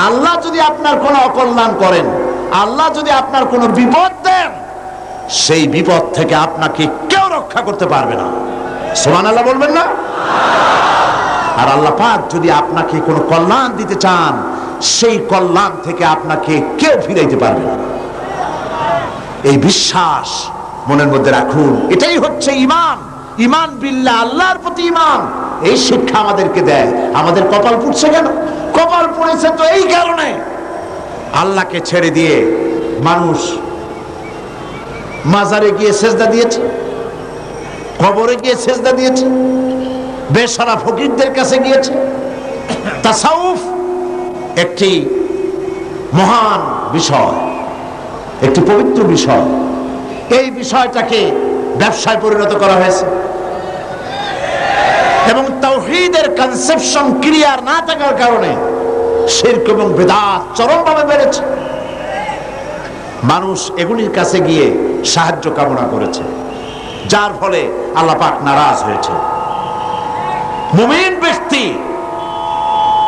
আল্লাহ যদি আপনার কোনো অকল্যাণ করেন, আল্লাহ যদি আপনার কোনো বিপদ দেন, সেই বিপদ থেকে আপনাকে কেউ রক্ষা করতে পারবে না। সুবহানাল্লাহ বলবেন না? আর আল্লাহ পাক যদি আপনাকে কোনো কল্যাণ দিতে চান, সেই কল্যাণ থেকে আপনাকে কেউ ফিরাইতে পারবে না। এই বিশ্বাস মনের মধ্যে রাখুন। এটাই হচ্ছে ঈমান। ঈমান বিল্লাহ, আল্লাহর প্রতি ঈমান। এই শিক্ষা আমাদেরকে দেয়। আমাদের কপাল পুড়ছে কেন? কপাল পুড়েছে তো এই কারণে, আল্লাহকে ছেড়ে দিয়ে মানুষ মাজারে গিয়ে সেজদা দিয়েছে, কবরে গিয়ে সেজদা দিয়েছে, বেশরা ফকিরদের কাছে গিয়েছে। তাসাউফ একটি মহান বিষয়, একটি পবিত্র বিষয়। এই বিষয়টাকে ব্যবসায় পরিণত করা হয়েছে এবং তাওহীদের কনসেপশন ক্লিয়ার না থাকার কারণে শিরক এবং বিদআত চরমভাবে বেড়েছে। মানুষ এগুলির কাছে গিয়ে সাহায্য কামনা করেছে, যার ফলে আল্লাহ পাক নারাজ হয়েছে। মুমিন ব্যক্তি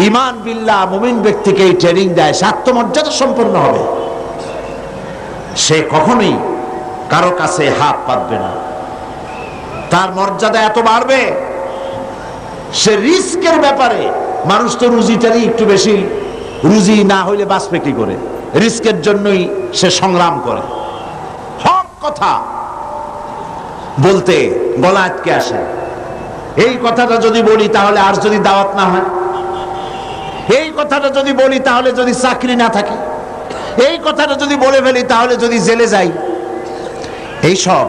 ঈমান বিল্লাহ, মুমিন ব্যক্তিকে এই ট্রেনিং দেয়, সে আত্মমর্যাদা সম্পন্ন হবে। সে কখনোই কারো কাছে হাত পাতবে না, তার মর্যাদা এত বাড়বে। সে রিস্কের ব্যাপারে, মানুষ তো রুজিটারই একটু বেশি, রুজি না হইলে বাঁচবে কি করে, রিস্কের জন্যই সে সংগ্রাম করে। হক কথা বলতে গলা আটকে আসে। এই কথাটা যদি বলি তাহলে আর যদি দাওয়াত না হয়, এই কথাটা যদি বলি তাহলে যদি চাকরি না থাকে, এই কথাটা যদি বলে ফেলি তাহলে যদি জেলে যাই। এইসব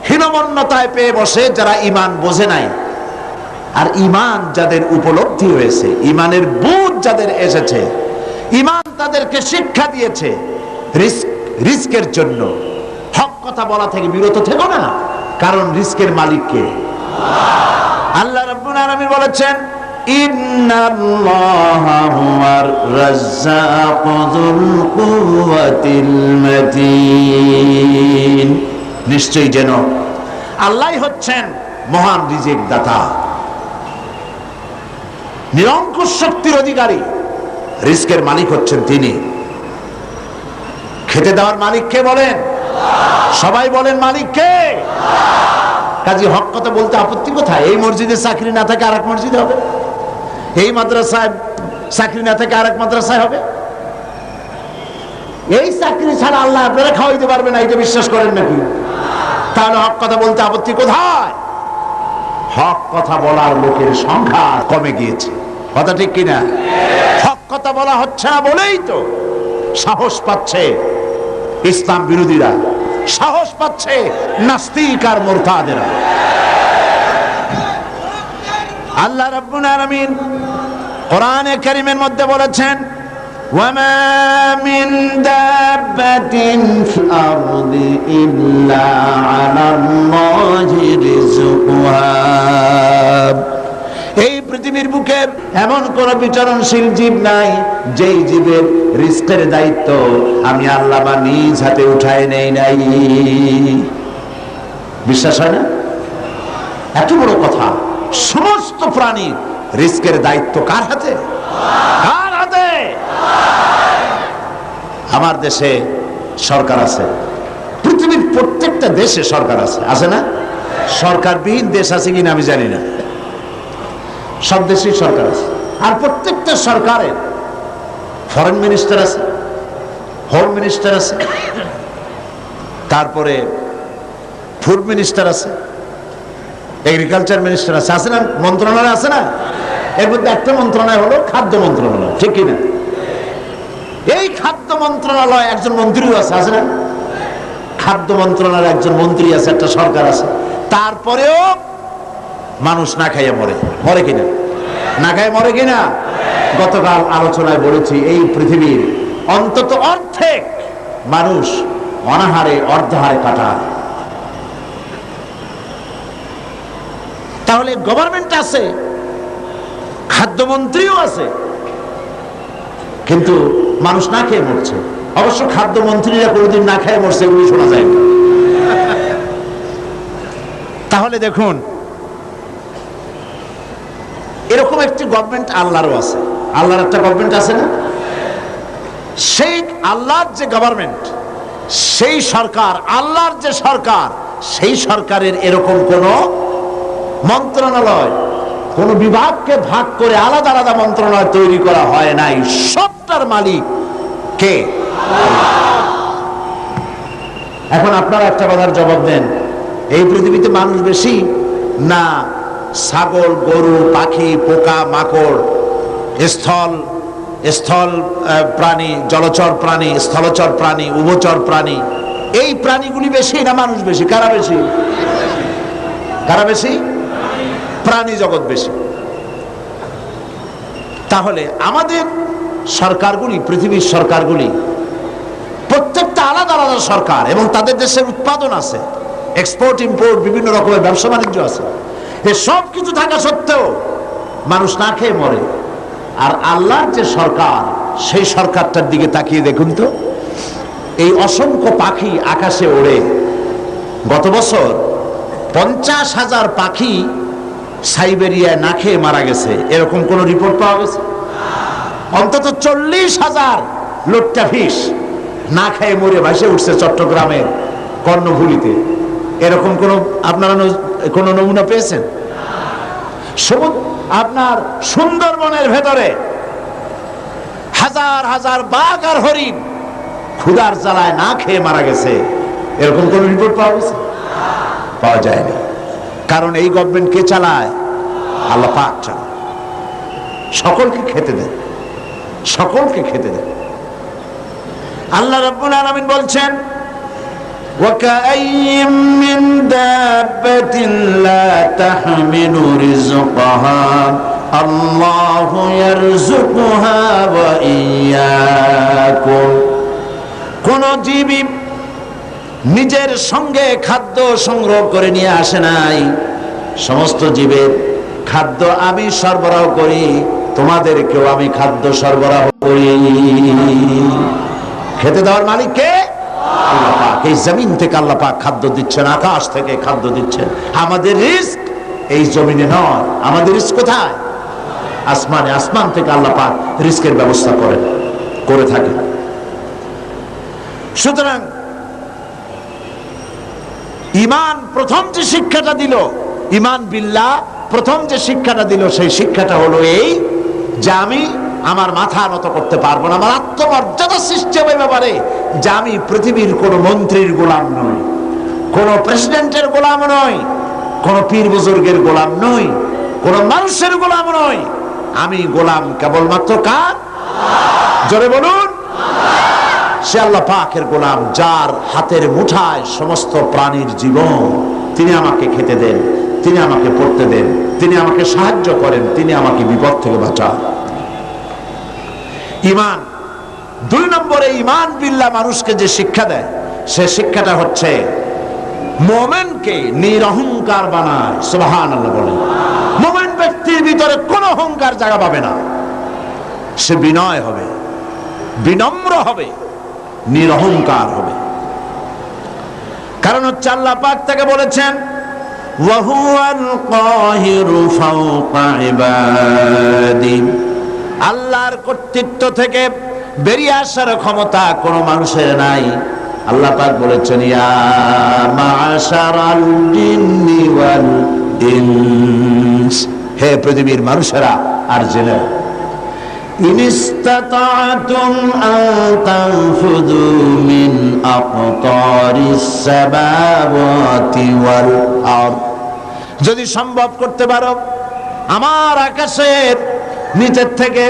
হীনমন্যতায় পেয়ে বসে যারা ঈমান বোঝে নাই। আর ঈমান যাদের উপলব্ধি হয়েছে, ঈমানের বুঝ যাদের এসেছে, ঈমান তাদেরকে শিক্ষা দিয়েছে, রিস্কের জন্য হক কথা বলা থেকে বিরত থেকো না, কারণ রিস্কের মালিক কে? আল্লাহ রাব্বুল আলামিন বলেছেন, ইন্নাল্লাহা হুয়ার রাজ্জাকু যুল কুওয়াতিল মাতিন। নিশ্চয়ই যেন আল্লাহই হচ্ছেন মহান রিজিক দাতা, নিরঙ্কুশ শক্তির অধিকারী। রিস্কের মালিক হচ্ছেন তিনি। খেতে দেওয়ার মালিক কে বলেন? সবাই বলেন মালিক কে? কাজী হক কথা বলতে আপত্তি কোথায়? এই মসজিদে চাকরি না থাকে আরেক মসজিদে হবে, এই মাদ্রাসায় চাকরি না থাকে আরেক মাদ্রাসায় হবে। এই চাকরি ছাড়া আল্লাহ আপনারা খাওয়াইতে পারবে না, এটা বিশ্বাস করেন নাকি? তাহলে হক কথা বলতে আপত্তি কোথায়? হক কথা বলার লোকের সংখ্যা কমে গিয়েছে, কথা ঠিক কিনা? হক কথা বলা হচ্ছে না বলেই তো সাহস পাচ্ছে ইসলাম বিরোধীরা, সাহস পাচ্ছে নাস্তিক আর মুরতাদেরা। আল্লাহ রাব্বুল আলামিন কোরআনে কারীমের মধ্যে বলেছেন, ওয়ামা মিন দাব্বাতিন ফিল আরদি ইল্লা আলাল্লাহি রিজকুহা। এই পৃথিবীর বুকে এমন কোন বিচরণশীল জীব নাই যেই জীবের রিস্কের দায়িত্ব আমি আল্লাহ বা নিজ হাতে উঠায় নেই নাই। বিশ্বাস হয় না? এত বড় কথা। সমস্ত প্রাণীর রিস্কের দায়িত্ব কার হাতে? কার হাতে? আমার দেশে সরকার আছে, পৃথিবীর প্রত্যেকটা দেশে সরকার আছে, আছে না? সরকারবিহীন দেশ আছে কিনা আমি জানি না, সব দেশেই সরকার আছে। আর প্রত্যেকটা সরকারের ফরেন মিনিস্টার আছে, হোম মিনিস্টার আছে, তারপরে ফুড মিনিস্টার আছে, এগ্রিকালচার মিনিস্টার আছে, আছে না? মন্ত্রণালয় আছে না? এর মধ্যে একটা মন্ত্রণালয় হলো খাদ্য মন্ত্রণালয়, ঠিক কিনা? এই খাদ্য মন্ত্রণালয় একজন মন্ত্রীও আছে, আছে না? খাদ্য মন্ত্রণালয়ের একজন মন্ত্রী আছে, একটা সরকার আছে। তারপরেও মানুষ না খাইয়ে মরে, মরে কিনা? না খাইয়ে মরে কিনা? গতকাল আলোচনায় বলেছি, এই পৃথিবীর অন্তত অর্ধেক মানুষ অনাহারে, অর্ধাহারে কাটায়। তাহলে গভর্নমেন্ট আছে, খাদ্যমন্ত্রীও আছে, কিন্তু মানুষ না খেয়ে মরছে। অবশ্য খাদ্যমন্ত্রীরা কোনোদিন না খেয়ে মরছে এগুলি শোনা যায় না। তাহলে দেখুন, এরকম একটি গভর্নমেন্ট আল্লাহরও আছে। আল্লাহর একটা গভর্নমেন্ট আছে না? সেই আল্লাহর যে গভর্নমেন্ট, সেই সরকার, আল্লাহর যে সরকার, সেই সরকারের এরকম কোন মন্ত্রণালয়, কোন বিভাগকে ভাগ করে আলাদা আলাদা মন্ত্রণালয় তৈরি করা হয় নাই। সবটার মালিক কে? এখন আপনারা একটা কথার জবাব দেন, এই পৃথিবীতে মানুষ বেশি না ছাগল, গরু, পাখি, পোকা, মাকড়, স্থল প্রাণী, জলচর প্রাণী, স্থলচর প্রাণী, উভচর প্রাণী, এই প্রাণীগুলি বেশি না মানুষ বেশি? কারা বেশি? কারা বেশি? প্রাণী জগৎ বেশি। তাহলে আমাদের সরকারগুলি, পৃথিবীর সরকারগুলি প্রত্যেকটা আলাদা আলাদা সরকার, এবং তাদের দেশের উৎপাদন আছে, এক্সপোর্ট ইম্পোর্ট, বিভিন্ন রকমের ব্যবসা বাণিজ্য আছে। এই সব কিছু থাকা সত্ত্বেও মানুষ না খেয়ে মরে। আর আল্লাহর যে সরকার, সেই সরকারটার দিকে তাকিয়ে দেখুন তো, এই অসংখ্য পাখি আকাশে ওড়ে। গত বছর 50,000 পাখি সাইবেরিয়ায় না খেয়ে মারা গেছে, এরকম কোন রিপোর্ট পাওয়া গেছে? অন্তত 40,000 লোট্টাফিশ না খেয়ে মরে ভাসে উঠছে চট্টগ্রামের কর্ণফুলীতে। এরকম কোন আপনারা কোন নমুনা পেয়েছেন? আপনার সুন্দরবনের ভেতরে হাজার হাজার বাঘ আর হরিণ ক্ষুধার জ্বালায় না খেয়ে মারা গেছে, এরকম কোন রিপোর্ট পাওয়া গেছে? পাওয়া যায়নি। কারণ এই গভর্নমেন্ট কে চালায়? আল্লাহ পাক চালায়। সকলকে খেতে দেন, সকলকে খেতে দেন। আল্লাহ রাব্বুল আলামিন বলছেন, وَكَأَيٍّ مِّن دَابَّةٍ لَّا تَحْمِلُ رِزْقَهَا اللَّهُ يَرْزُقُهَا وَإِيَّاكُمْ। কোন জীবই নিজের সঙ্গে খাদ্য সংগ্রহ করে নিয়ে আসে নাই। সমস্ত জীবের খাদ্য আমি সরবরাহ করি, তোমাদেরকেও আমি খাদ্য সরবরাহ করি। খেতে দেওয়ার মালিক কে? আল্লাহ পাক। এই জমিন থেকে আল্লাহ পাক খাদ্য দিচ্ছেন, আকাশ থেকে খাদ্য দিচ্ছেন। আমাদের রিস্ক এই জমিনে নয়, আমাদের রিস্ক কোথায়? আসমানে। আসমান থেকে আল্লাহ পাক রিস্কের ব্যবস্থা করে থাকেন। সুতরাং ঈমান প্রথম যে শিক্ষাটা দিল, ঈমান বিল্লাহ প্রথম যে শিক্ষাটা দিল, সেই শিক্ষাটা হলো এই যে আমি আমার মাথা নত করতে পারবো না, আমার আত্মমর্যাদা সৃষ্টি হবে ব্যাপারে যে আমি পৃথিবীর কোন মন্ত্রীর গোলাম নই, কোন প্রেসিডেন্টের গোলাম নই, কোন পীর বুজুর্গের গোলাম নই, কোন মানুষের গোলাম নই। আমি গোলাম কেবলমাত্র কার? জোরে বলুন। সে আল্লাহ পাকের গোলাম, যার হাতের মুঠায় সমস্ত প্রাণীর জীবন। তিনি আমাকে খেতে দেন, তিনি আমাকে পড়তে দেন, তিনি আমাকে সাহায্য করেন, তিনি আমাকে বিপদ থেকে বাঁচান। ঈমান। 2 নম্বরে ঈমান বিল্লাহ মানুষকে যে শিক্ষা দেয়, সে শিক্ষাটা হচ্ছে মুমিনকে নিরহংকার বানায়। সুবহানাল্লাহ বলেন। মুমিন ব্যক্তির ভিতরে কোনো অহংকার জায়গা পাবে না। সে বিনয় হবে, বিনম্র হবে, নিরহংকার হবে। কারণ হচ্ছে আল্লাহ পাক তাকে বলেছেন, ওয়া হুয়াল কাহিরু ফাওকা ইবাদি। আল্লাহর কর্তৃত্ব থেকে বেরিয়ে আসার ক্ষমতা কোনো মানুষের নাই। আল্লাহ পাক বলেছেন, ইয়া মা'শারাল জিন্নি ওয়াল ইনস, হে পৃথিবীর মানুষেরা আর জিনেরা, ইন ইসতাতা'তুম আন তানফুযু মিন আকতারিস সামাওয়াতি ওয়াল আরদ, যদি সম্ভব করতে পারো আমার আকাশের নিচের থেকে,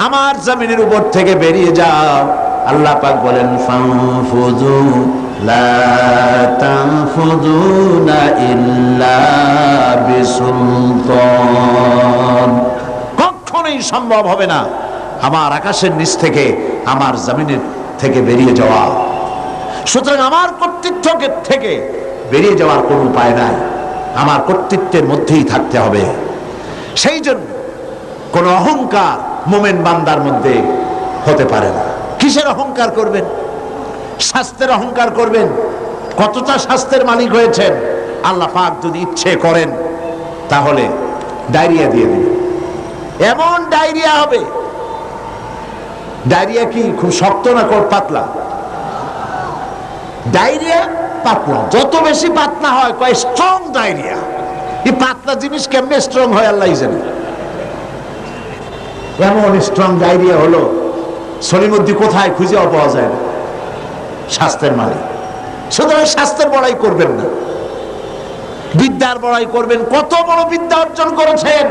আমার জমিনের উপর থেকে বেরিয়ে যাও। আল্লাহ পাক বলেন, ফানফুযু লা তানফুযুনা ইল্লা বিসুলতান, কখনোই সম্ভব হবে না আমার আকাশের নিচ থেকে, আমার জমিনের থেকে বেরিয়ে যাওয়া। সুতরাং আমার কর্তৃত্ব থেকে বেরিয়ে যাওয়ার কোনো উপায় নাই, আমার কর্তৃত্বের মধ্যেই থাকতে হবে। সেই জন্য কোন অহংকার মুমিন বান্দার মধ্যে হতে পারে না। কিসের অহংকার করবেন? স্বাস্থ্যের অহংকার করবেন। কতটা স্বাস্থ্যের মালিক হয়েছেন? আল্লাহ পাক যদি ইচ্ছে করেন তাহলে ডায়রিয়া দিয়ে দিবেন, এমন ডায়রিয়া হবে ডায়রিয়া কি খুব শক্ত না পাতলা? ডায়রিয়া পাতলা, যত বেশি পাতলা হয় কয় স্ট্রং ডায়রিয়া। এই পাতলা জিনিস কেমনে স্ট্রং হয় আল্লাহ জানে। এমন স্ট্রং ডায়রিয়া হলো সলিমুদ্দিন কোথায় খুঁজেও পাওয়া যায় না, স্বাস্থ্যের মালিক। সুতরাং স্বাস্থ্যের বড়াই করবেন না, বিদ্যার বড়াই করবেন। কত বড় বিদ্যা অর্জন করেছেন,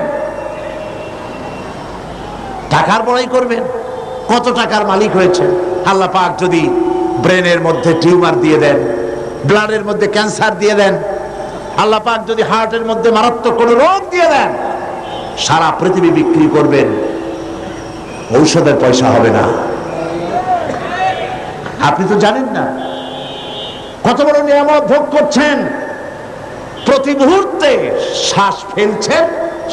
টাকার বড়াই করবেন, কত টাকার মালিক হয়েছে। আল্লাহ পাক যদি ব্রেনের মধ্যে টিউমার দিয়ে দেন, ব্লাডের মধ্যে ক্যান্সার দিয়ে দেন, আল্লাহ পাক যদি হার্টের মধ্যে মারাত্মক কোনো রোগ দিয়ে দেন, সারা পৃথিবী বিক্রি করবেন, ঔষধের পয়সা হবে না। আপনি তো জানেন না কত বড় নিয়ামত ভোগ করছেন। প্রতি মুহূর্তে শ্বাস ফেলছেন,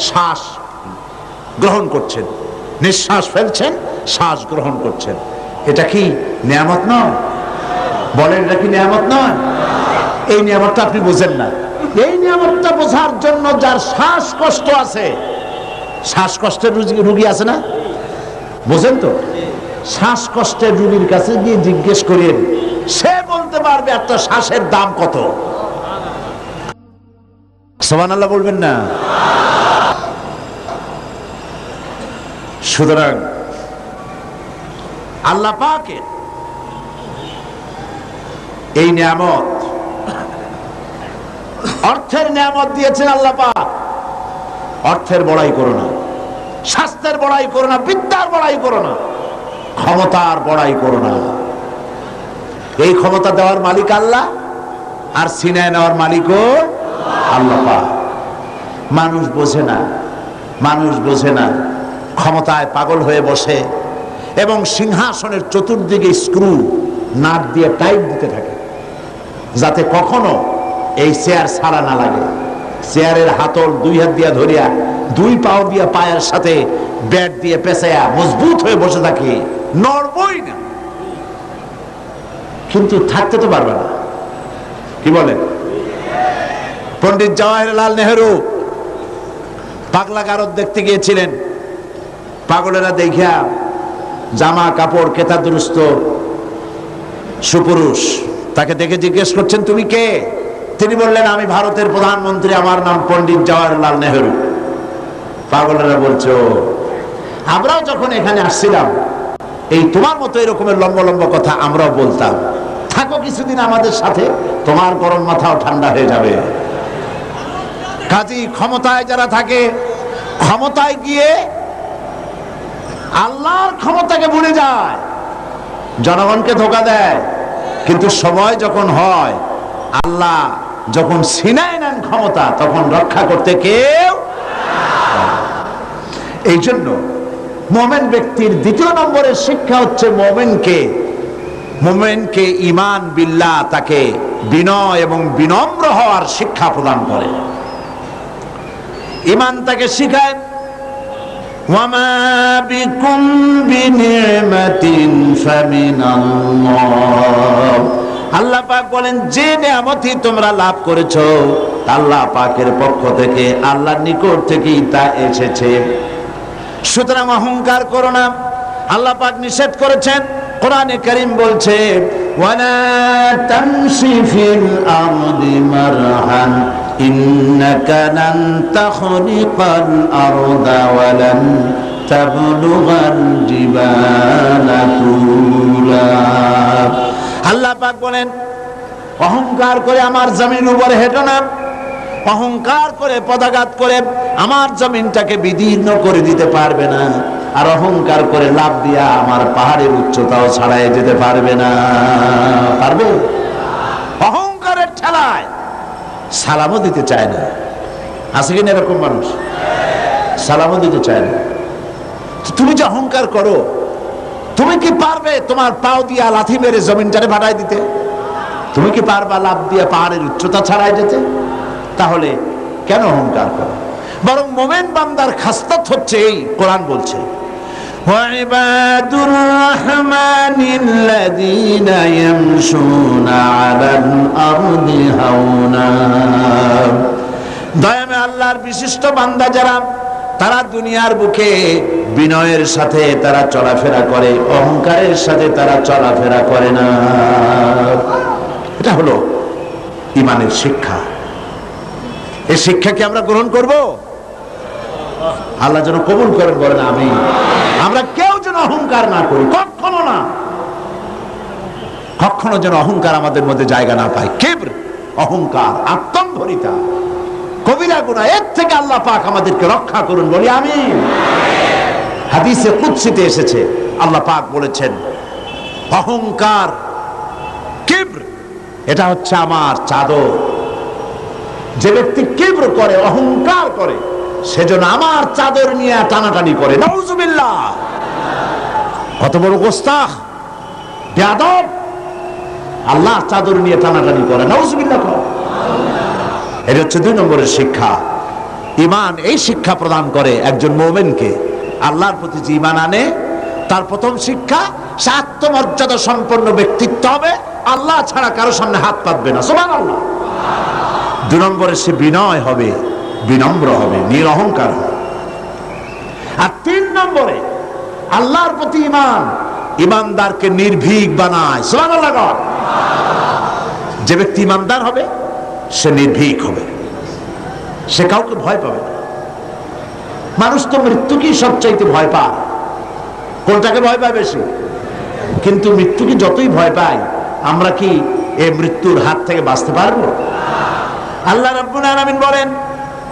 শ্বাস গ্রহণ করছেন, নিঃশ্বাস ফেলছেন, শ্বাস গ্রহণ করছেন। এটা কি নিয়ামত নয়? বলেন, এটা কি নিয়ামত নয়? এই নিয়ামতটা আপনি বোঝেন না। এই নিয়ামতটা বোঝার জন্য যার শ্বাসকষ্ট আছে, শ্বাসকষ্টের রোগী আছে না, বোঝেন তো? শ্বাসকষ্টের রোগীর কাছে গিয়ে জিজ্ঞেস করেন, সে বলতে পারবে একটা শ্বাসের দাম কত। সুবহানাল্লাহ বলবেন না? সুতরাং আল্লাহ পাকের এই নিয়ামত, অর্থের নিয়ামত দিয়েছেন আল্লাহ পাক। অর্থের বড়াই করো না, স্বাস্থ্যের বড়াই করো না, বিদ্যার বড়াই করো না, ক্ষমতার বড়াই করো না। এই ক্ষমতা দেওয়ার মালিক আল্লাহ, আর সিনায় নেওয়ার মালিকও আল্লাহ পাক। মানুষ বোঝে না, মানুষ বোঝে না, ক্ষমতায় পাগল হয়ে বসে এবং সিংহাসনের চতুর্দিকে স্ক্রু নাট দিয়ে টাইট দিতে থাকে, যাতে কখনো এই চেয়ার ছাড়া না লাগে। চেয়ারের হাতল দুই হাত দিয়া ধরিয়া, দুই পাও দিয়া পায়ের সাথে ব্যাট দিয়ে পেঁচাইয়া মজবুত হয়ে বসে থাকে, নড়বই না। কিন্তু থাকতে তো পারবে না, কি বলেন? পণ্ডিত জওয়াহরলাল নেহেরু পাগলা গারদ দেখতে গিয়েছিলেন। পাগলেরা দেখিয়া জামা কাপড় কেতাদুরস্ত সুপুরুষ, তাকে দেখে জিজ্ঞেস করছেন, তুমি কে? তিনি বললেন, আমি ভারতের প্রধানমন্ত্রী, আমার নাম পণ্ডিত জওয়াহরলাল নেহেরু। পাগলেরা বলছে, আমরাও যখন এখানে আসছিলাম এই তোমার মতো এরকমের লম্বা লম্বা কথা আমরাও বলতাম, থাকো কিছুদিন আমাদের সাথে, তোমার গরম মাথাও ঠান্ডা হয়ে যাবে। কাজী ক্ষমতায় যারা থাকে, ক্ষমতায় গিয়ে আল্লাহর ক্ষমতাকে ভুলে যায়, জনগণকে ধোঁকা দেয়। কিন্তু সময় যখন হয়, আল্লাহ যখন সিনায় নেন ক্ষমতা, তখন রক্ষা করতে কেউ। এই জন্য মুমিন ব্যক্তির দ্বিতীয় নম্বরের শিক্ষা হচ্ছে মুমিনকে ঈমান বিল্লাহ, তাকে বিনয় এবং বিনম্র হওয়ার শিক্ষা প্রদান করে। ঈমান তাকে শিখায়, ওয়ামা বিকুম বিনিমাতিন ফামিনাল্লাহ। আল্লাহ পাক বলেন, যে নিয়ামতই তোমরা লাভ করেছো আল্লাহ পাকের পক্ষ থেকে, আল্লাহর নিকট থেকেই তা এসেছে। সুতরাং অহংকার করো না, আল্লাহ পাক নিষেধ করেছেন। কোরআনে কারীম বলছে, ওয়ালা তামশি ফিল আরদি মারহান ইন্নাকা লান তাখরিকাল আরদা ওয়ালান তাবলুগাল জিবালা তুলা। আল্লাহ পাক বলেন, অহংকার করে আমার জমিন উপরে হেঁটো না, অহংকার করে পদাঘাত করে আমার জমিনটাকে বিদীর্ণ করে দিতে পারবে না, আর অহংকার করে লাভ দিয়া আমার পাহাড়ের উচ্চতাও ছাড়াই যেতে পারবে না। পারবে? অহংকারের ঠেলায় সালামও দিতে চায় না। আছে কিনা এরকম মানুষ? সালামও দিতে চায় না। তুমি যে অহংকার করো, তুমি কি পারবে তোমার পাও দিয়া লাথি মেরে জমিনটারে ভাড়ায় দিতে? তুমি কি পারবা লাভ দিয়ে পাহাড়ের উচ্চতা ছাড়াই যেতে? তাহলে কেন অহংকার করো? বরং মুমিন বান্দার খাসলাত হচ্ছে এই, কোরআন বলছে, ওয়াইবাদুর রাহমানিল্লাযীনা ইয়ামশুনা আলাল আরদি হাওনা। দয়াময় আল্লাহর বিশিষ্ট বান্দা যারা, তারা দুনিয়ার বুকে বিনয়ের সাথে তারা চলাফেরা করে, অহংকারের সাথে তারা চলাফেরা করে না। এটা হলো ঈমানের শিক্ষা। এই শিক্ষা কি আমরা গ্রহণ করব? আল্লাহ যেন কবুল করেন, বলেন আমিন। আমরা কেউ যেন অহংকার না করি, কখনো না, কখনো যেন অহংকার আমাদের মধ্যে জায়গা না পায়। কিবর, অহংকার, আত্মম্ভরিতা কবিরা গুনাহ, এর থেকে আল্লাহ পাক আমাদেরকে রক্ষা করুন, বলি আমিন। হাদিসে কুদসিতে এসেছে, আল্লাহ পাক বলেছেন অহংকার, কিবর, এটা হচ্ছে আমার চাদর। যে ব্যক্তি কিবর করে, অহংকার করে, সেজন্য আমার চাদর নিয়ে টানাটানি করে। নাউজুবিল্লাহ, কত বড় গোস্তাখ, বেয়াদব, আল্লাহ চাদর নিয়ে টানাটানি করে। নাউজুবিল্লাহ। এটা হচ্ছে 2 নম্বরের শিক্ষা। ঈমান এই শিক্ষা প্রদান করে একজন মুমিনকে। আল্লাহর প্রতি যে ঈমান আনে, তার প্রথম শিক্ষা, সে আত্মমর্যাদা সম্পন্ন ব্যক্তিত্ব হবে, আল্লাহ ছাড়া কারো সামনে হাত পাতবে না। সুবহানাল্লাহ। 2 নম্বরে সে বিনয় হবে, বিনম্র হবে, নিরহংকার হবে। আর 3 নম্বরে আল্লাহর প্রতি ঈমান ঈমানদারকে নির্ভীক বানায়। সুবহানাল্লাহ। যে ব্যক্তি ঈমানদার হবে সে নির্ভীক হবে, সে কাউকে ভয় পাবে না। মানুষ তো মৃত্যুকেই সবচাইতে ভয় পায়। কোনটাকে ভয় পায় বেশি? কিন্তু মৃত্যুকে যতই ভয় পাই, আমরা কি এই মৃত্যুর হাত থেকে বাঁচতে পারবো? আল্লাহ রাব্বুল আলামিন বলেন,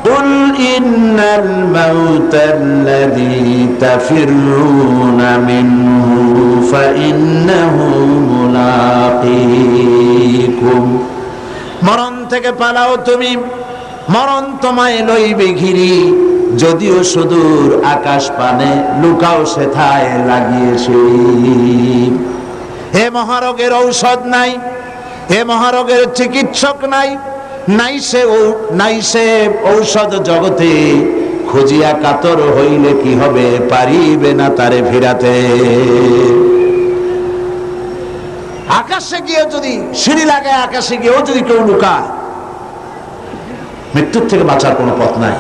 কুল ইন্নাল মাউতাল্লাযী তাফিরুনা মিনহু ফাইন্নাহু মুলাকীকুম। মরণ থেকে পালাও তুমি, মরণ তোমায় লইবে ঘিরি, যদিও সুদূর আকাশ পানে লুকাও সেথায় লাগিয়েছে। হে মহারোগের ঔষধ নাই, হে মহারোগের চিকিৎসক নাই, নাই সে ঔষধ জগতে, খুঁজিয়া কাতর হইলে কি হবে, পারিবে না তারে ফিরাতে। আকাশে গিয়ে যদি সিঁড়ি লাগায়, আকাশে গিয়েও যদি কেউ লুকায়, মৃত্যুর থেকে বাঁচার কোনো পথ নাই।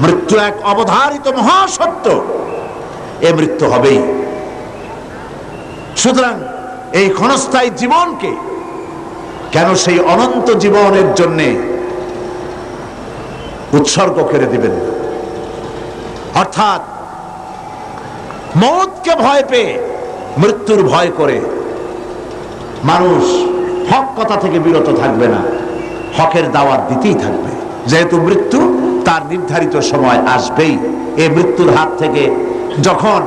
মৃত্যু এক অবধারিত মহাসত্য, এ মৃত্যু হবেই। সুতরাং এই ক্ষণস্থায়ী জীবনকে কেন সেই অনন্ত জীবনের জন্য উৎসর্গ করে দিবেন? অর্থাৎ মওতকে ভয় পেয়ে, মৃত্যুর ভয় করে মানুষ হক কথা থেকে বিরত থাকবে না, হকের দাওয়াত দিতেই থাকবে। যেহেতু মৃত্যু তার নির্ধারিত সময় আসবেই। এই মৃত্যুর হাত থেকে যখন,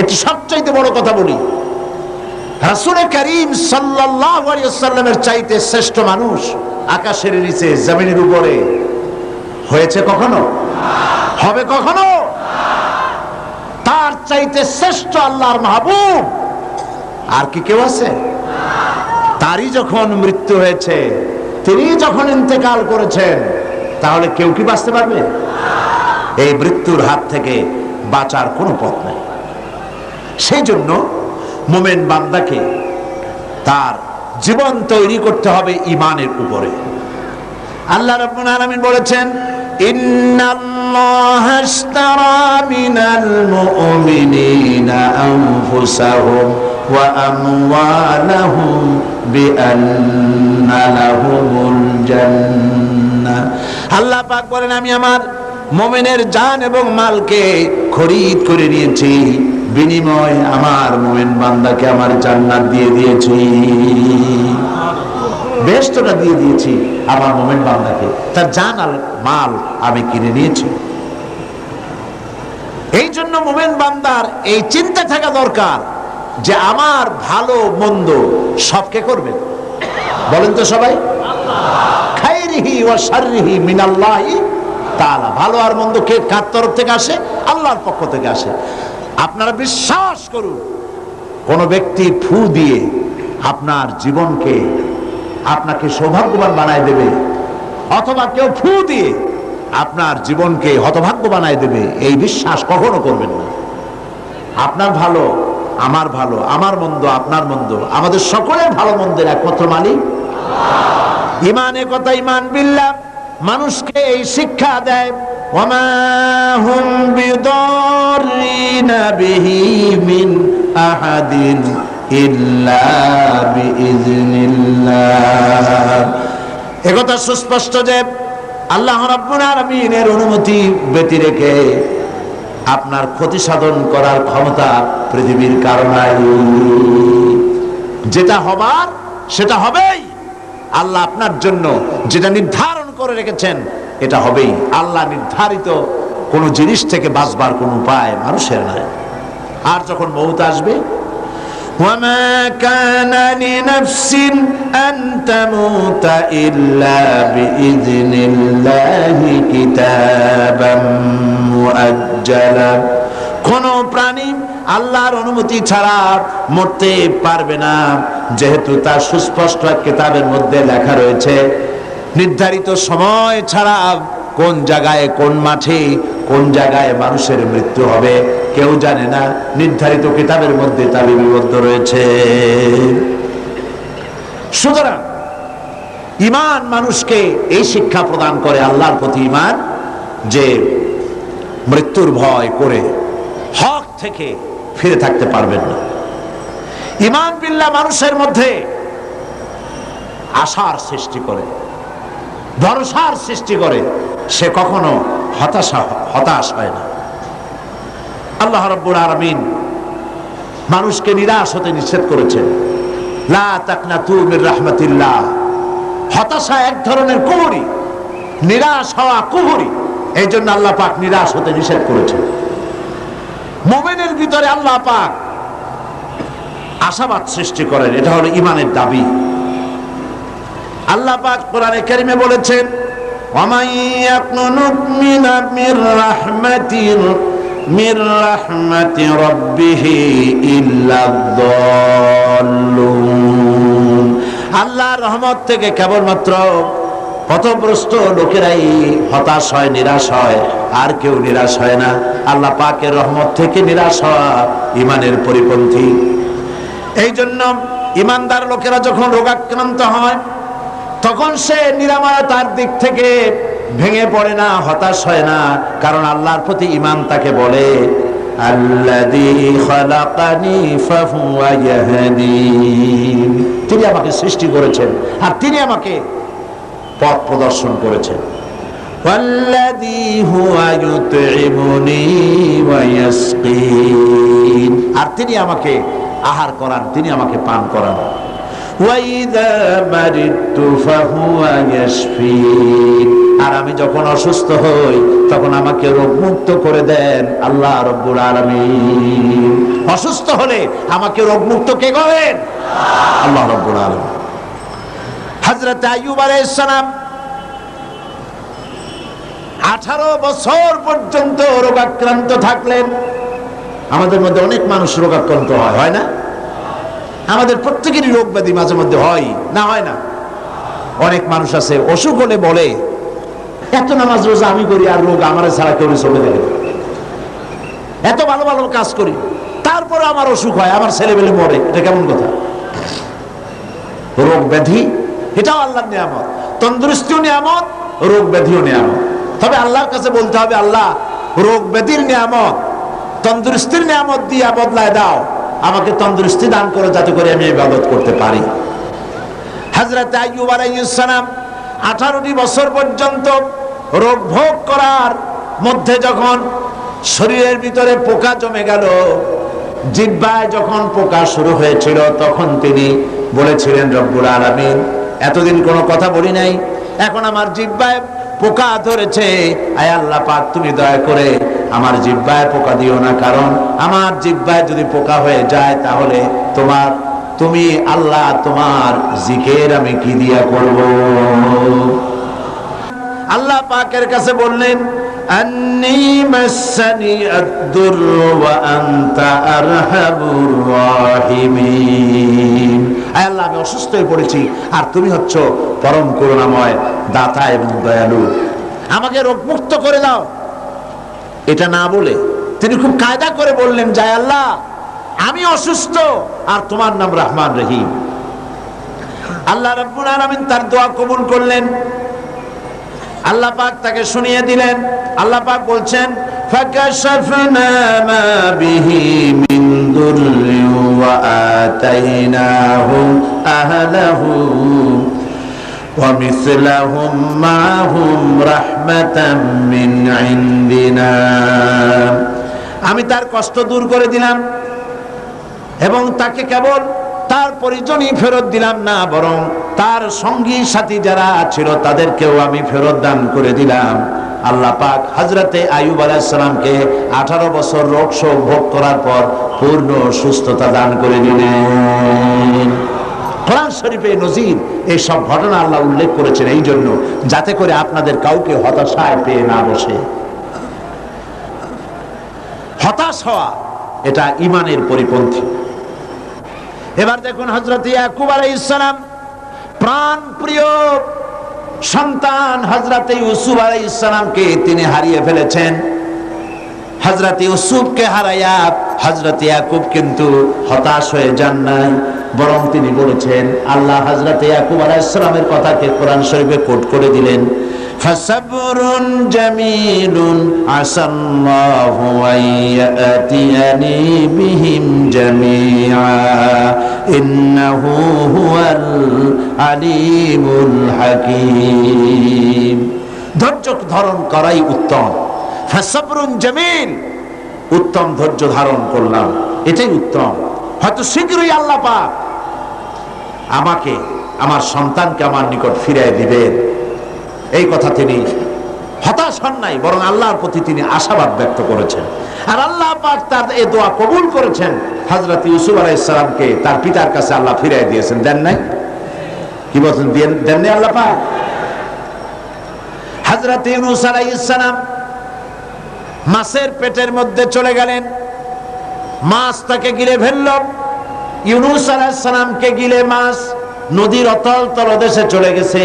একটি সবচাইতে বড় কথা বলি, রাসূল করিম সাল্লাল্লাহু আলাইহি ওয়াসাল্লামের চাইতে শ্রেষ্ঠ মানুষ আকাশের নিচে, জমিনের উপরে হয়েছে কখনো? হবে কখনো? তার চাইতে শ্রেষ্ঠ আল্লাহর মাহবুব আর কি কেউ আছে? তারই যখন মৃত্যু হয়েছে, তিনি যখন ইন্তেকাল করেছেন, তাহলে কেউ কি বাঁচতে পারবে? এই মৃত্যুর হাত থেকে বাঁচার কোনো পথ নেই। সেই জন্য মুমিন বান্দাকে তার জীবন তৈরি করতে হবে ঈমানের উপরে। আল্লাহ রাব্বুল আলামিন বলেছেন, ইন্নাল্লাহা আশতারা মিনাল মুমিনিনা আনফুসাহুম ওয়া আমওয়ালাহুম বিআন্না লাহুমুল জান্নাহ। আল্লাহ পাক বলেন, আমি আমার মুমিনের জান এবং মালকে খরিদ করে নিয়েছি, বিনিময় আমার মুমিন বান্দাকে আমার জান্নাত দিয়ে দিয়েছি, বেহেশতটা দিয়ে দিয়েছি আমার মুমিন বান্দাকে, তার জান আর মাল আমি কিনে নিয়েছি। এই জন্য মুমিন বান্দার এই চিন্তা থাকা দরকার যে আমার ভালো মন্দ সবকে করবেন। বলেন তো সবাই, খাইরিহি ওয়া শাররিহি মিনাল্লাহি তাআলা। ভালো আর মন্দ কে কার তরফ থেকে আসে? আল্লাহর পক্ষ থেকে আসে। আপনারা বিশ্বাস করুন, কোন ব্যক্তি ফু দিয়ে আপনার জীবনকে, আপনাকে সৌভাগ্যবান বানায় দেবে, অথবা কেউ ফু দিয়ে আপনার জীবনকে হতভাগ্য বানায় দেবে, এই বিশ্বাস কখনো করবেন না। আপনার ভালো আমার ভালো, আমার মন্দ আপনার মন্দ, আমাদের সকলের ভালো মন্দের একমাত্র মালিক আল্লাহ। ঈমানের কথা, ঈমান বিল্লাহ মানুষকে এই শিক্ষা দেয় ওয়ামা হুম বিদাররিনা বিহি মিন আহাদিন ইল্লা বিইজনিল্লাহ। একথা সুস্পষ্ট যে আল্লাহ রাব্বুল আলামিনের অনুমতি ব্যতি রেখে আপনার ক্ষতি সাধন করার ক্ষমতা পৃথিবীর কারণে যেটা হবার সেটা হবেই। আল্লাহ আপনার জন্য যেটা নির্ধারণ করে রেখেছেন এটা হবেই। আল্লাহ নির্ধারিত কোন জিনিস থেকে বাঁচবার কোন উপায় মানুষের নাই। আর যখন মউত আসবে, ওয়ামা কানা লিনাফসিন আন তামুতা ইল্লা বিইজনিল্লাহি কিতাবাম মুআজ্জালা। কোন প্রাণী আল্লাহর অনুমতি ছাড়া মরতে পারবে না, যেহেতু তার সুস্পষ্ট কিতাবের মধ্যে লেখা রয়েছে নির্ধারিত সময় ছাড়া কোন জায়গায়, কোন মাঠে, কোন জায়গায় মানুষের মৃত্যু হবে কেউ জানে না। নির্ধারিত কিতাবের মধ্যে তা লিপিবদ্ধ রয়েছে। সুতরাং ঈমান মানুষকে এই শিক্ষা প্রদান করে, আল্লাহর প্রতি ঈমান, যে মৃত্যুর ভয় করে হক থেকে ফিরে থাকতে পারবেন না। ঈমান বিল্লাহ মানুষের মধ্যে আশার সৃষ্টি করে, ভরসার সৃষ্টি করে, সে কখনো হতাশ হয় না। আল্লাহ রাব্বুল আলামিন মানুষকে নিরাশ হতে নিষেধ করেছেন। লা তাকনাতু মির রাহমাতিল্লাহ। হতাশা এক ধরনের কুফরি, নিরাশ হওয়া কুফরি। এই জন্য আল্লাহ পাক নিরাশ হতে নিষেধ করেছেন। মুমিনের ভিতরে আল্লাহ পাক আশাবাদ সৃষ্টি করেন, এটা হলো ঈমানের দাবি। আল্লাহ পাক কোরআনে কারিমে বলেছেন, ওয়ামান ইয়াকনুত মির রাহমাতি রাব্বিহি ইল্লা যাল্লুন। আল্লাহর রহমত থেকে কেবলমাত্র পথভ্রষ্ট লোকেরাই হতাশ হয়, নিরাশ হয়, আর কেউ নিরাশ হয় না। আল্লাহ পাকের রহমত থেকে নিরাশ হওয়া ঈমানের পরিপন্থী। এই জন্য ঈমানদার লোকেরা যখন রোগাক্রান্ত হয় তখন সে নিরাময়তার দিক থেকে ভেঙে পড়ে না, হতাশ হয় না, কারণ আল্লাহর প্রতি ঈমান তাকে বলে আল্লাযী খালাকানি ফাহুয়া ইয়াহদিন। তিনি আমাকে সৃষ্টি করেছেন আর তিনি আমাকে পথ প্রদর্শন করেছেন। ওয়াল্লাযী হুয়া ইউতঈমুনি ওয়া ইয়াসকিন। আর তিনি আমাকে আহার করান, তিনি আমাকে পান করান। ওয়াইযা মারিদতু ফাহুয়া ইয়াশফিন। আর আমি যখন অসুস্থ হই তখন আমাকে রোগমুক্ত করে দেন আল্লাহ রাব্বুল আলামিন। অসুস্থ হলে আমাকে রোগমুক্ত কে করেন? আল্লাহ রাব্বুল আলামিন। হযরত আইয়ুব আলাইহিস সালাম 18 বছর পর্যন্ত রোগাক্রান্ত থাকলেন। আমাদের মধ্যে অনেক মানুষ রোগাক্রান্ত হয় না? আমাদের প্রত্যেকেরই রোগ ব্যাধি মাঝে মধ্যে হয় না, হয় না? অনেক মানুষ আছে অসুখ হলে বলে এত নামাজ রোজা আমি করি আর রোগ আমার ছাড়া কেউ চলে দেখে, এত ভালো ভালো কাজ করি তারপরে আমার অসুখ হয়, আমার ছেলেবেলে মরে। এটা কেমন কথা? রোগ ব্যাধি এটাও আল্লাহর নিয়ামত, তন্দুরুস্তিও নিয়ামত, রোগ ব্যাধিও নিয়ামত। তবে আল্লাহর কাছে বলতে হবে, আল্লাহ রোগ ব্যাধির নিয়ামত তন্দুরুস্তির নিয়ামত দিয়া বদলায় দাও, আমাকে তন্দুরুস্তি দান করো যাতে করে আমি ইবাদত করতে পারি। হযরত আইয়ুব আলাইহিস সালাম 18টি বছর পর্যন্ত রোগ ভোগ করার মধ্যে যখন শরীরের ভিতরে পোকা জমে গেল, জিহ্বায় যখন পোকা শুরু হয়েছিল, তখন তিনি বলেছিলেন রব্বুল আলামিন এতদিন কোনো কথা বলি নাই, এখন আমার জিহ্বায় পোকা ধরেছে, আয় আল্লাহ পাক তুমি দয়া করে আমার জিহ্বায় পোকা দিও না, কারণ আমার জিহ্বায় যদি পোকা হয়ে যায় তাহলে তুমি আল্লাহ তোমার জিকির আমি কি দিয়া করব? আল্লাহ পাকের কাছে বললেন আন্নী মাসানি আদ-দুররু ওয়া আনতা আরহামুর রাহিমিন। আয় আল্লাহ আমি অসুস্থ হয়ে পড়েছি আর তুমি হচ্ছো পরম করুণাময় দাতা এবং দয়ালু, আমাকে রোগমুক্ত করে দাও। এটা না বলে তিনি খুব কায়দা করে বললেন যায় আল্লাহ আমি অসুস্থ আর তোমার নাম রহমান রহিম। আল্লাহ রাব্বুল আলামিন তার দোয়া কবুল করলেন। আল্লাহ পাক তাকে শুনিয়ে দিলেন। আল্লাহ পাক বলছেন ফাকাশাফনা মা বিহি মিন দুররি ওয়া আতাইনাহু আহলাহু ওয়া মিসলাহুম মাহুম রাহমাতাম মিন ইনদিনা। আমি তার কষ্ট দূর করে দিলাম এবং তাকে কেবল তার পরিজনই ফেরত দিলাম না, বরং তার সঙ্গী সাথী যারা ছিল তাদেরকেও আমি ফেরত দান করে দিলাম। আল্লাহ পাক হযরতে আইয়ুব আলাইহিস সালামকে 18 বছর রোগ শোক ভোগ করার পর পূর্ণ সুস্থতা দান করে দিলেন। কোরআন শরীফে নজির এই সব ঘটনা আল্লাহ উল্লেখ করেছেন এই জন্য, যাতে করে আপনাদের কাউকে হতাশায় পেয়ে না বসে। হতাশ হওয়া এটা ঈমানের পরিপন্থী। এবার দেখুন হযরত ইয়াকুব আলাইহিস সালাম, প্রাণ প্রিয় সন্তান হযরত ইউসুফ আলাইহিস সালামকে তিনি হারিয়ে ফেলেছেন। হযরত ইউসুফকে হারায়া হযরত ইয়াকুব কিন্তু হতাশ হয়ে যান নাই, বরং তিনি বলেছেন, আল্লাহ হযরত ইয়াকুব আলাইহিস সালামের কথাকে কোরআন শরীফে কোট করে দিলেন, ফাসাবরুন জামিলুন আসাল্লাহু আইয়াতিয়ানি বিহিম জামিআ ইন্নাহু হুয়াল আলিমুল হাকীম। ধৈর্য ধারণ করাই উত্তম। ফাসাবরুন জামিল, উত্তম ধৈর্য ধারণ করলাম, এটাই উত্তম। হয়তো শীঘ্রই আল্লাহ পাক আমাকে, আমার সন্তানকে আমার নিকট ফিরিয়ে দিবেন, এই কথা তিনি হতাশ হন নাই, বরং আল্লাহর প্রতি তিনি আশাবাদ ব্যক্ত করেছেন। আর আল্লাহ পাক তার এই দোয়া কবুল করেছেন। হযরত ইউসুফ আলাইহিস সালামকে তার পিতার কাছে আল্লাহ ফিরিয়ে দিয়েছেন, দেন নাই? কি বলেন, দেন নাই আল্লাহ পাক? হযরত ইউনূস আলাইহিস সালাম মাছের পেটের মধ্যে চলে গেলেন, মাছ তাকে গিলে ফেলল। ইউনূস আলাইহিস সালামকে গিলে মাছ নদীর অতল তলদেশে চলে গেছে।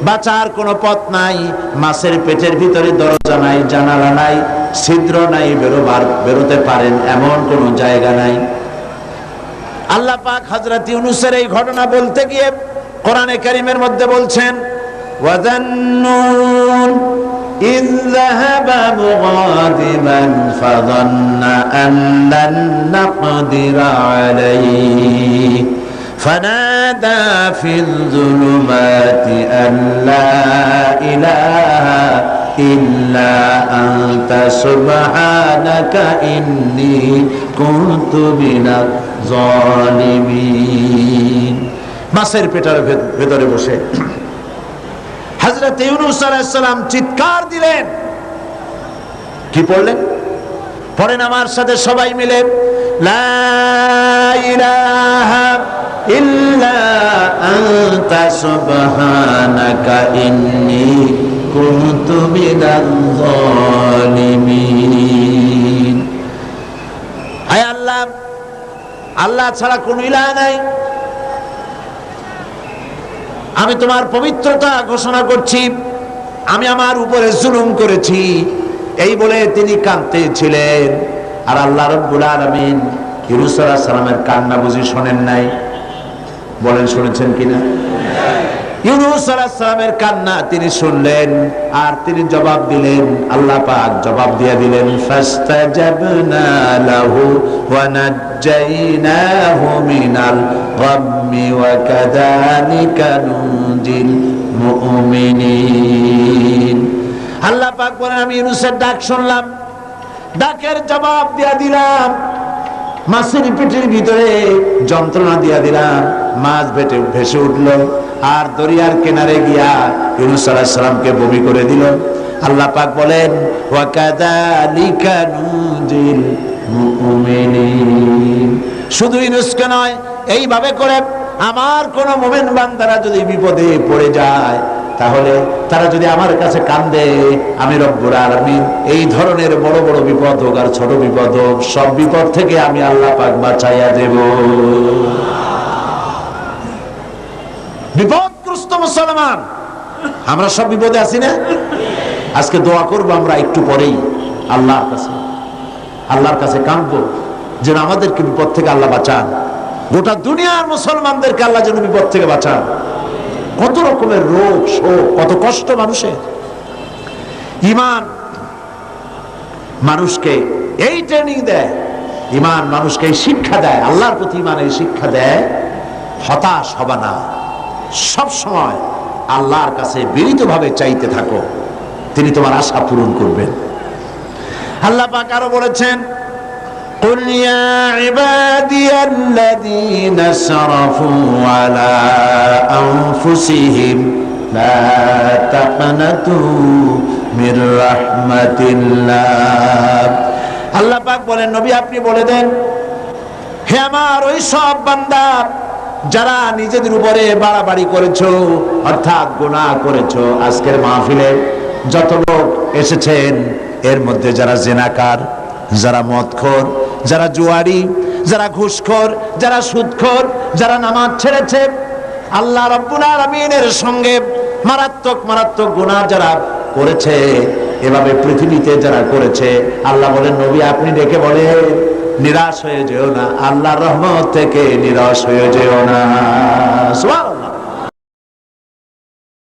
বাঁচার কোনো পথ নাই, মাছের পেটের ভিতরে দরজা নাই, জানালা নাই, ছিদ্র নাই, বেরোতে পারেন এমন কোনো জায়গা নাই। আল্লাহ পাক হযরত ইউনূসের এই ঘটনা বলতে গিয়ে কোরআনে কারীমের মধ্যে বলছেন, ওয়াযান্নুন ইয যাহাবা মুগাদিবান ফাযান্না আন লান নাকদিরা আলাইহি فنادى في الظلمات أن لا إله إلا أنت سبحانك إني كنت من الظالمين। মাছের পেটের ভেতরে বসে হযরত ইউনূস আলাইহিস সালাম চিৎকার দিলেন। কি পড়লেন? পড়েন আমার সাথে সবাই মিলে, লা ইলাহা ইল্লা আনতা সুবহানাকা ইন্নী কুনতু মিনাল যালিমিন। হায় আল্লাহ, আল্লাহ ছাড়া কোনো ইলাহ নাই, আমি তোমার পবিত্রতা ঘোষণা করছি, আমি আমার উপরে জুলুম করেছি, এই বলে তিনি কাঁদতেছিলেন। আর আল্লাহ রাব্বুল আলামিন ইউনূস আলাইহিস সালামের কান্না বুঝি শোনেন নাই? বলেন শুনেছেন কিনা? ইউনূস আলাইহিস সালামের কান্না তিনি শুনলেন আর তিনি জবাব দিলেন। আল্লাহ পাক জবাব দিয়ে দিলেন, ফাস্তাজাবনা লাহু ওয়া নাজ্জাইনাহু মিনাল গাম্মি ওয়া কাযালিকা নুনজিল মুমিনিন। আল্লাহ পাক বলেন, আমি ইউনূসের ডাক শুনলাম, ডাকের জবাব দিয়া দিলাম, মাছের পেটের ভিতরে যন্ত্রণা দিয়া দিলাম, মাছ ভেসে উঠল আর দরিয়ার কিনারে গিয়া ইউনূস আলাইহিস সালামকে বমি করে দিল। আল্লাহ পাক বলেন, ওয়া কাযালিকা নুনজিল মুমিনিন। শুধু ইউনূসকে নয়, এইভাবে করে আমার কোন মুমিন বান্দারা যদি বিপদে পড়ে যায়, তাহলে তারা যদি আমার কাছে কান্দে, আমি রব্বুল আলামিন এই ধরনের বড় বড় বিপদ হোক আর ছোট বিপদ হোক, সব বিপদ থেকে আমি আল্লাহ পাক বাঁচাইয়া দেব। বিপদগ্রস্ত মুসলমান, আমরা সব বিপদে আছি না? আজকে দোয়া করবো আমরা একটু পরেই আল্লাহর কাছে কাঁদবো যেন আমাদেরকে বিপদ থেকে আল্লাহ বাঁচান। গোটা দুনিয়ার মুসলমানদেরকে আল্লাহ যেন বিপদ থেকে বাঁচান। কত রকমের রোগ শোক, কত কষ্ট মানুষের, ঈমান মানুষকে এই ট্রেনিং দেয়, ঈমান মানুষকে এই শিক্ষা দেয়, আল্লাহর প্রতি ঈমানের শিক্ষা দেয়, হতাশ হবা না, সব সময় আল্লাহর কাছে বিনীতভাবে চাইতে থাকো, তিনি তোমার আশা পূরণ করবেন। আল্লাহ পাক আরো বলেছেন, قل يا عبادي الذين اسرفوا على أنفسهم لا تقنطوا من رحمة الله। আল্লাহ পাক বলেন, নবী আপনি বলে দেন, হে আমার ওই সব বান্দা যারা নিজেদের উপরে বাড়াবাড়ি করেছো, অর্থাৎ গুনাহ করেছো। আজকের মাহফিলে যত লোক এসেছেন এর মধ্যে যারা জেনাকার, যারা মদখোর, যারা জুয়ারি, যারা ঘুষখোর, যারা সুদখোর, যারা নামাজ ছেড়েছে, আল্লাহ রাব্বুল আলামিনের সঙ্গে মারাত্মক মারাত্মক গুনাহ যারা করেছে, এভাবে পৃথিবীতে যারা করেছে, আল্লাহ বলেন নবী আপনি ডেকে বলেন নিরাশ হয়ে যেও না, আল্লাহর রহমত থেকে নিরাশ হয়ে যেও না। সুবহানাল্লাহ।